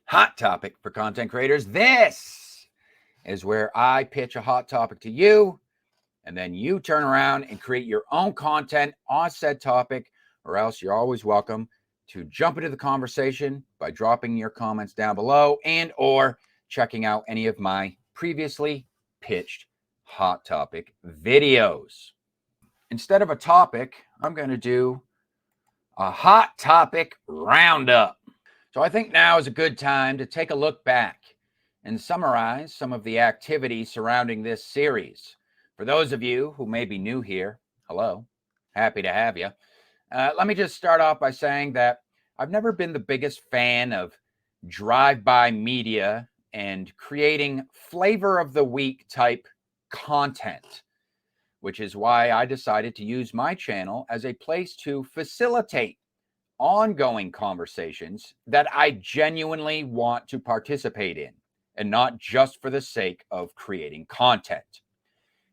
hot topic for content creators. This is where I pitch a hot topic to you, and then you turn around and create your own content on said topic, or else you're always welcome to jump into the conversation by dropping your comments down below and or checking out any of my previously pitched hot topic videos. Instead of a topic, I'm going to do a hot topic roundup. So I think now is a good time to take a look back and summarize some of the activities surrounding this series. For those of you who may be new here, hello, happy to have you. Let me just start off by saying that I've never been the biggest fan of drive-by media and creating flavor of the week type content, which is why I decided to use my channel as a place to facilitate ongoing conversations that I genuinely want to participate in, and not just for the sake of creating content.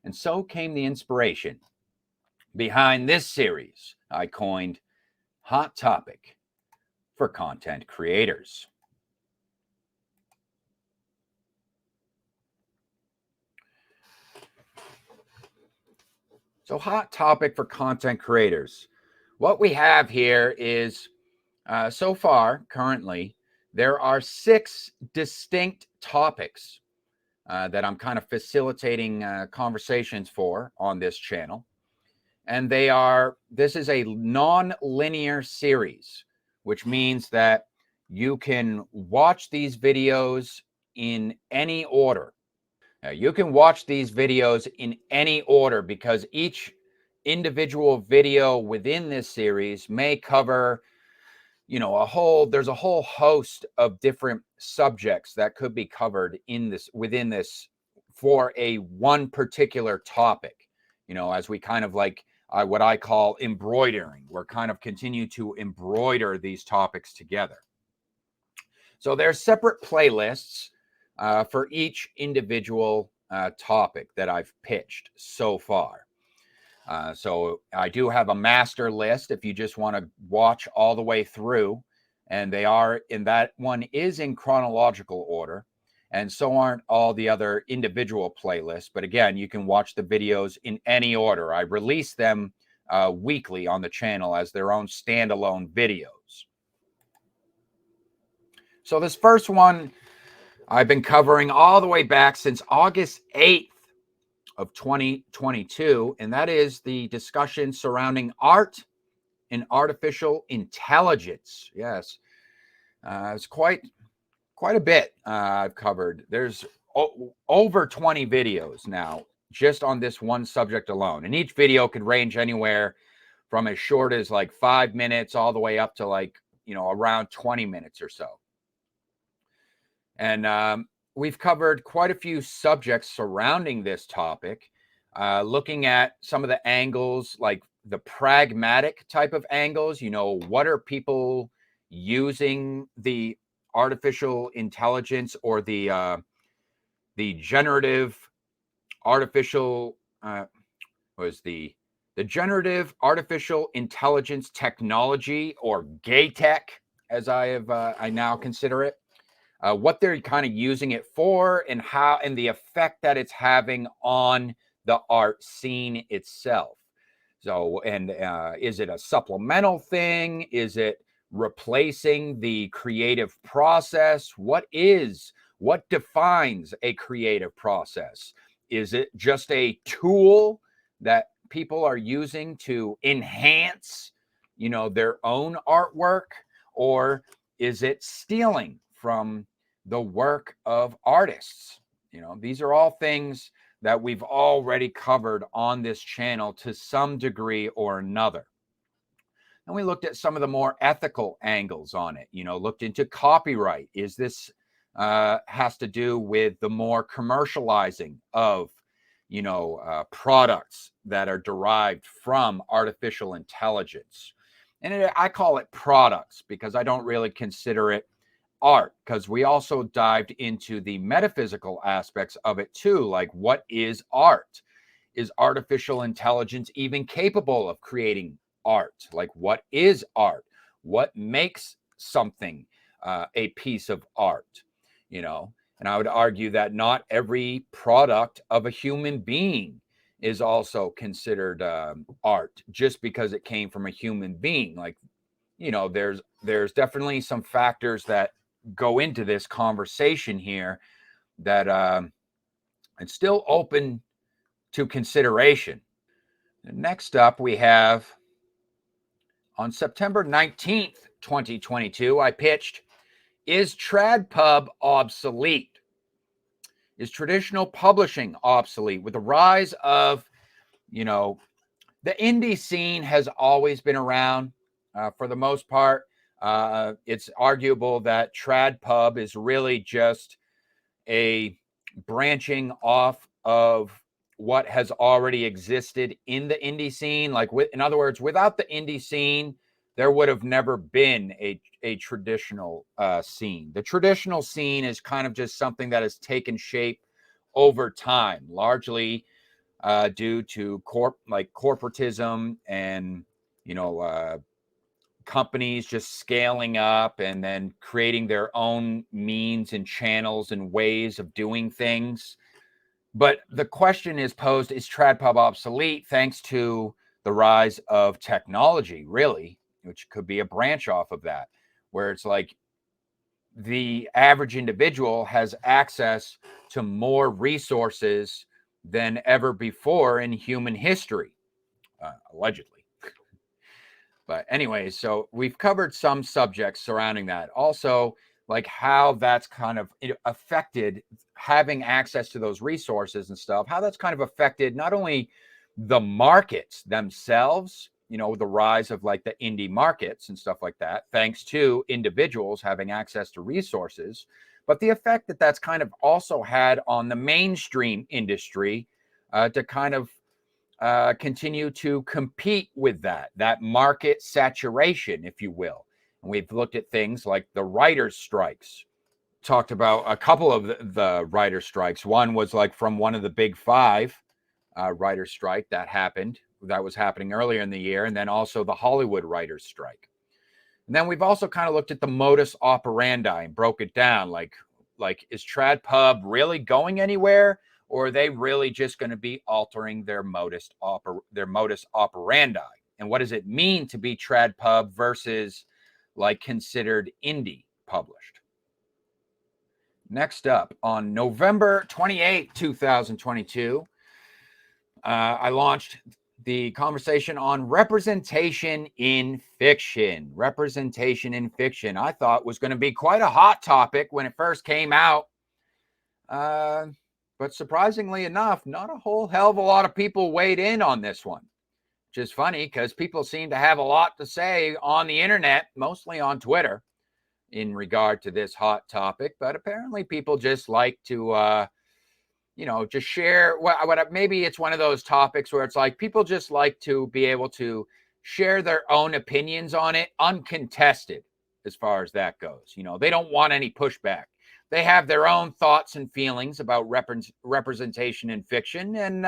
And so came the inspiration behind this series I coined Hot Topic for Content Creators. So Hot Topic for Content Creators. What we have here is, so far, currently, there are 6 distinct topics that I'm kind of facilitating conversations for on this channel. And this is a non-linear series, which means that you can watch these videos in any order. Now, you can watch these videos in any order because each individual video within this series may cover, there's a whole host of different subjects that could be covered within this for one particular topic, as we kind of like what I call embroidering. We're kind of continue to embroider these topics together. So there's separate playlists for each individual topic that I've pitched so far. So I do have a master list if you just want to watch all the way through, and that one is in chronological order, and so aren't all the other individual playlists. But again, you can watch the videos in any order. I release them weekly on the channel as their own standalone videos. So this first one I've been covering all the way back since August 8th of 2022, and that is the discussion surrounding art and artificial intelligence. Yes, it's quite a bit I've covered. There's over 20 videos now just on this one subject alone, and each video could range anywhere from as short as like 5 minutes all the way up to like around 20 minutes or so. And we've covered quite a few subjects surrounding this topic, looking at some of the angles, like the pragmatic type of angles. What are people using the artificial intelligence or the generative artificial the generative artificial intelligence technology, or gay tech, as I now consider it. What they're kind of using it for, and the effect that it's having on the art scene itself. So, and is it a supplemental thing? Is it replacing the creative process? What defines a creative process? Is it just a tool that people are using to enhance, their own artwork, or is it stealing from the work of artists? These are all things that we've already covered on this channel to some degree or another. And we looked at some of the more ethical angles on it, looked into copyright. Is this has to do with the more commercializing of, products that are derived from artificial intelligence? And I call it products because I don't really consider it art, because we also dived into the metaphysical aspects of it too. Like, what is art? Is artificial intelligence even capable of creating art? Like, what is art? What makes something a piece of art, you know. And I would argue that not every product of a human being is also considered art just because it came from a human being. Like, you know, there's definitely some factors that go into this conversation here that it's still open to consideration. Next up, we have on September 19th, 2022, I pitched, is TradPub obsolete? Is traditional publishing obsolete? With the rise of, you know, the indie scene has always been around for the most part. It's arguable that TradPub is really just a branching off of what has already existed in the indie scene. Like, in other words, without the indie scene, there would have never been a traditional scene. The traditional scene is kind of just something that has taken shape over time, largely due to corporatism and, you know, companies just scaling up and then creating their own means and channels and ways of doing things. But the question is posed, is TradPub obsolete thanks to the rise of technology, really, which could be a branch off of that, where it's like the average individual has access to more resources than ever before in human history, allegedly. But anyways, so we've covered some subjects surrounding that. Also, like how that's kind of affected having access to those resources and stuff, how that's kind of affected not only the markets themselves, you know, the rise of like the indie markets and stuff like that, thanks to individuals having access to resources, but the effect that that's kind of also had on the mainstream industry to kind of continue to compete with that market saturation, if you will. And we've looked at things like the writers' strikes, talked about a couple of the writers' strikes. One was like from one of the big five writers' strike that was happening earlier in the year, and then also the Hollywood writers' strike. And then we've also kind of looked at the modus operandi and broke it down. Like is TradPub really going anywhere? Or are they really just going to be altering their modus operandi? And what does it mean to be TradPub versus like considered indie published? Next up, on November 28, 2022, I launched the conversation on representation in fiction. Representation in fiction, I thought, was going to be quite a hot topic when it first came out. But surprisingly enough, not a whole hell of a lot of people weighed in on this one, which is funny because people seem to have a lot to say on the internet, mostly on Twitter, in regard to this hot topic. But apparently people just like to, you know, just share what maybe it's one of those topics where it's like people just like to be able to share their own opinions on it uncontested as far as that goes. You know, they don't want any pushback. They have their own thoughts and feelings about representation in fiction, and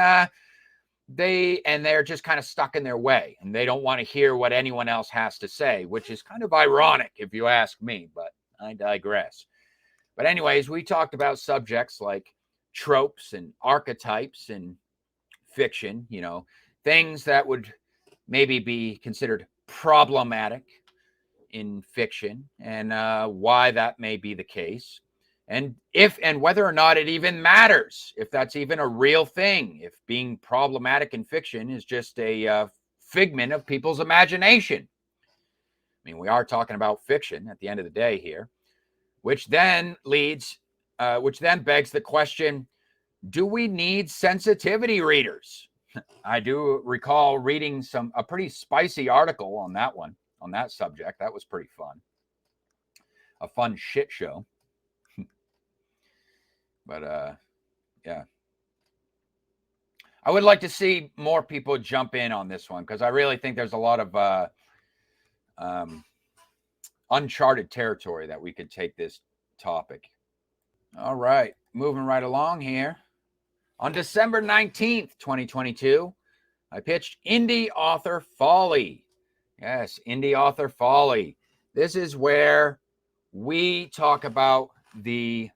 they're just kind of stuck in their way, and they don't want to hear what anyone else has to say, which is kind of ironic if you ask me, but I digress. But anyways, we talked about subjects like tropes and archetypes in fiction, you know, things that would maybe be considered problematic in fiction, and why that may be the case. And whether or not it even matters, if that's even a real thing, if being problematic in fiction is just a figment of people's imagination. I mean, we are talking about fiction at the end of the day here, which then begs the question, do we need sensitivity readers? I do recall reading a pretty spicy article on that subject. That was pretty fun. A fun shit show. But yeah, I would like to see more people jump in on this one because I really think there's a lot of uncharted territory that we could take this topic. All right, moving right along here. On December 19th, 2022, I pitched Indie Author Folly. Yes, Indie Author Folly. This is where we talk about we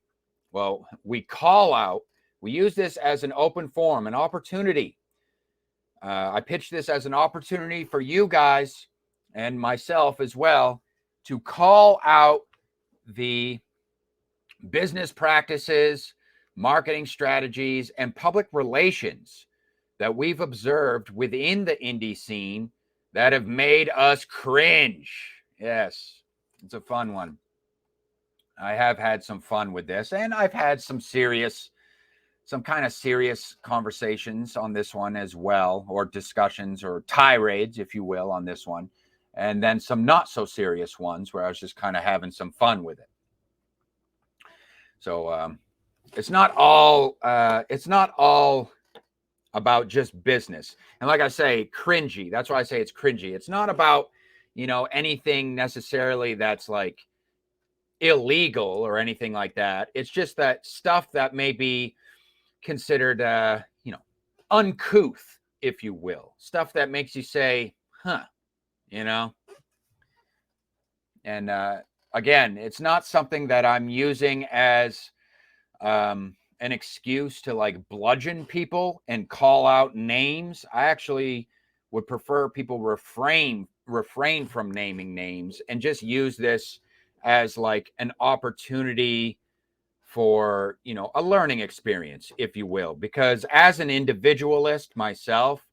call out, we use this as an open forum, an opportunity. I pitch this as an opportunity for you guys and myself as well to call out the business practices, marketing strategies, and public relations that we've observed within the indie scene that have made us cringe. Yes, it's a fun one. I have had some fun with this, and I've had some kind of serious conversations on this one as well, or discussions or tirades, if you will, on this one. And then some not so serious ones where I was just kind of having some fun with it. So it's not all about just business. And like I say, cringy. That's why I say it's cringy. It's not about, anything necessarily that's like illegal or anything like that. It's just that stuff that may be considered, uncouth, if you will. Stuff that makes you say, huh, And again, it's not something that I'm using as an excuse to like bludgeon people and call out names. I actually would prefer people refrain from naming names and just use this as like an opportunity for, a learning experience, if you will, because as an individualist myself,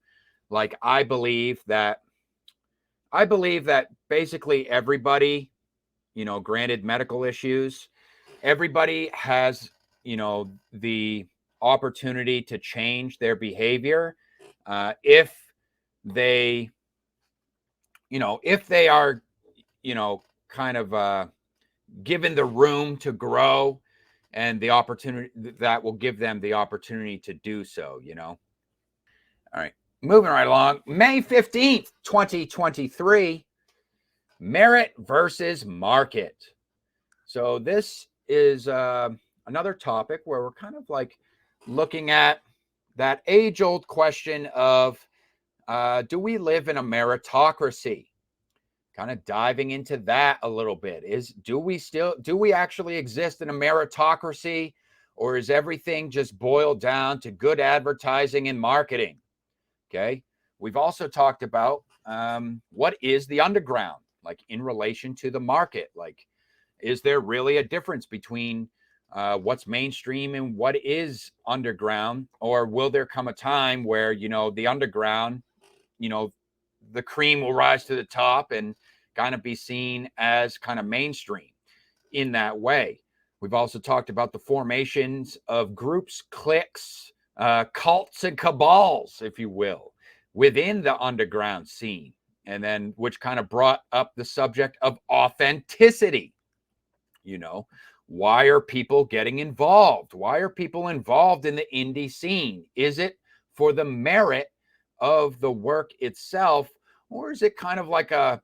like I believe that basically everybody, granted medical issues, everybody has, the opportunity to change their behavior if they, if they are, kind of given the room to grow and the opportunity that will give them the opportunity to do so, All right, moving right along. May 15th, 2023, merit versus market. So this is another topic where we're kind of like looking at that age-old question of do we live in a meritocracy? Kind of diving into that a little bit. Do we actually exist in a meritocracy, or is everything just boiled down to good advertising and marketing? Okay. We've also talked about what is the underground, like in relation to the market. Like, is there really a difference between what's mainstream and what is underground? Or will there come a time where, the underground, the cream will rise to the top and kind of be seen as kind of mainstream in that way? We've also talked about the formations of groups, cliques, cults, and cabals, if you will, within the underground scene. And then which kind of brought up the subject of authenticity. Why are people getting involved? Why are people involved in the indie scene? Is it for the merit of the work itself, or is it kind of like a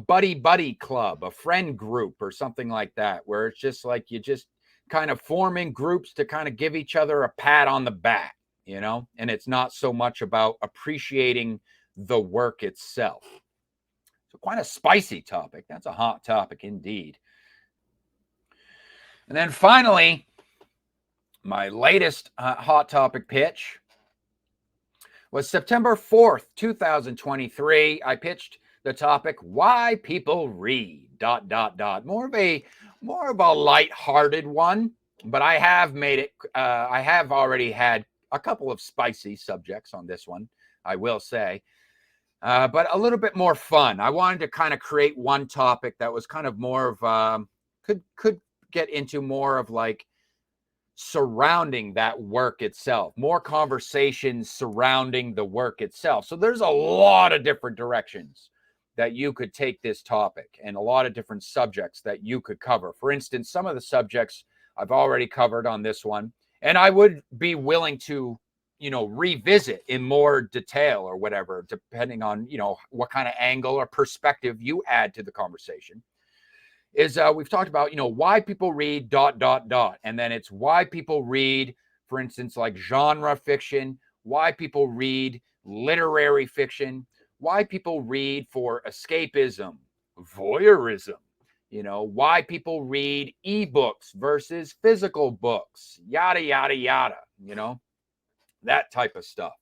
buddy club, a friend group or something like that, where it's just like you just kind of forming groups to kind of give each other a pat on the back, and it's not so much about appreciating the work itself. So quite a spicy topic. That's a hot topic indeed. And then finally, my latest hot topic pitch was September 4th, 2023. I pitched the topic, why people read, ... More of a lighthearted one, but I have made it, I have already had a couple of spicy subjects on this one, I will say, but a little bit more fun. I wanted to kind of create one topic that was kind of more of, could get into more of like surrounding that work itself, more conversations surrounding the work itself. So there's a lot of different directions that you could take this topic and a lot of different subjects that you could cover. For instance, some of the subjects I've already covered on this one, and I would be willing to, revisit in more detail or whatever, depending on, what kind of angle or perspective you add to the conversation. Is we've talked about, why people read ... And then it's why people read, for instance, like genre fiction, why people read literary fiction, why people read for escapism, voyeurism, You know, why people read ebooks versus physical books, yada, yada, yada, you know, that type of stuff.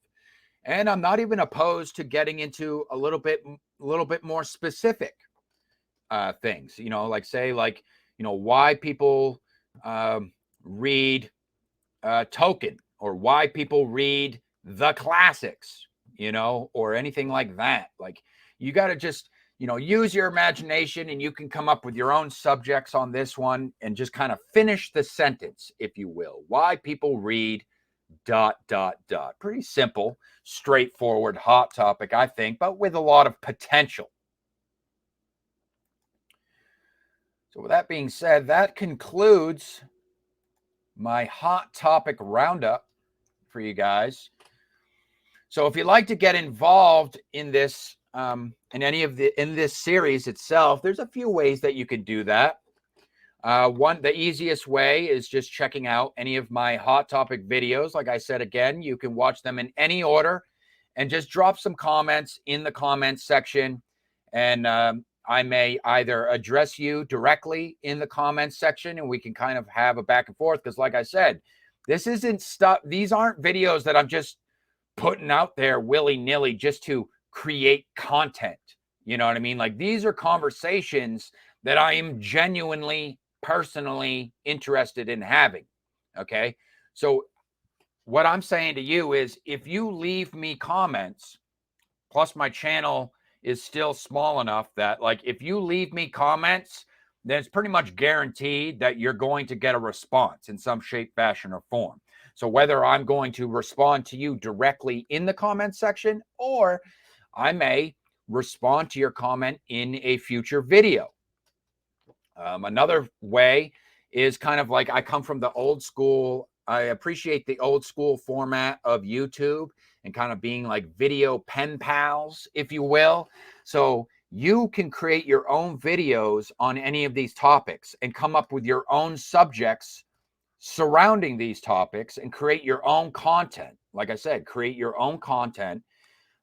And I'm not even opposed to getting into a little bit more specific things, you know, like say, like, you know, why people read Tolkien, or why people read the classics, you know, or anything like that. Like, you got to just, you know, use your imagination, and you can come up with your own subjects on this one and just kind of finish the sentence, if you will. Why people read ... Pretty simple, straightforward, hot topic, I think, but with a lot of potential. So with that being said, that concludes my hot topic roundup for you guys. So if you'd like to get involved in this, in this series itself, there's a few ways that you could do that. The easiest way is just checking out any of my hot topic videos. Like I said, again, you can watch them in any order, and just drop some comments in the comments section. And I may either address you directly in the comments section, and we can kind of have a back and forth. Because like I said, this isn't stuff. These aren't videos that I'm just putting out there willy-nilly just to create content. You know what I mean? Like, these are conversations that I am genuinely, personally interested in having. Okay. So what I'm saying to you is, if you leave me comments, plus my channel is still small enough that, like, if you leave me comments, then it's pretty much guaranteed that you're going to get a response in some shape, fashion, or form. So whether I'm going to respond to you directly in the comment section, or I may respond to your comment in a future video. Another way is kind of like, I come from the old school. I appreciate the old school format of YouTube and kind of being like video pen pals, if you will. So you can create your own videos on any of these topics and come up with your own subjects surrounding these topics and create your own content. Like I said, create your own content.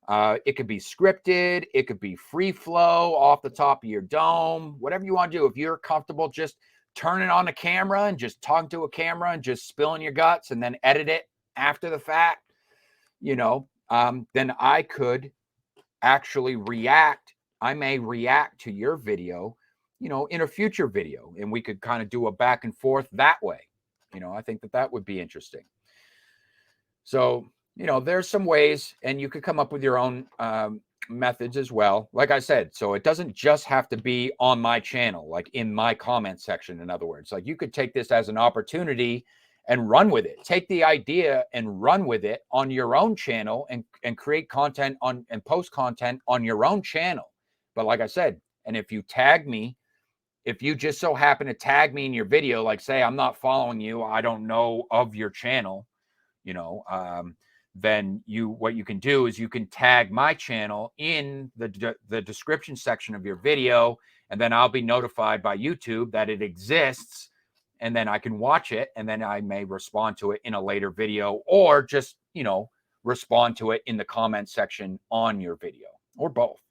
It could be scripted, it could be free flow off the top of your dome, whatever you want to do. If you're comfortable just turning on the camera and just talking to a camera and just spilling your guts and then edit it after the fact, you know, then I could actually react. I may react to your video, you know, in a future video, and we could kind of do a back and forth that way. You know, I think that that would be interesting. So, you know, there's some ways, and you could come up with your own methods as well. Like I said, so it doesn't just have to be on my channel, like in my comment section. In other words, like, you could take this as an opportunity and run with it. Take the idea and run with it on your own channel, and create content on and post content on your own channel. But like I said, and if you tag me, if you just so happen to tag me in your video, like say I'm not following you, I don't know of your channel, you know, then what you can do is you can tag my channel in the description section of your video, and then I'll be notified by YouTube that it exists, and then I can watch it, and then I may respond to it in a later video, or just, you know, respond to it in the comment section on your video, or both.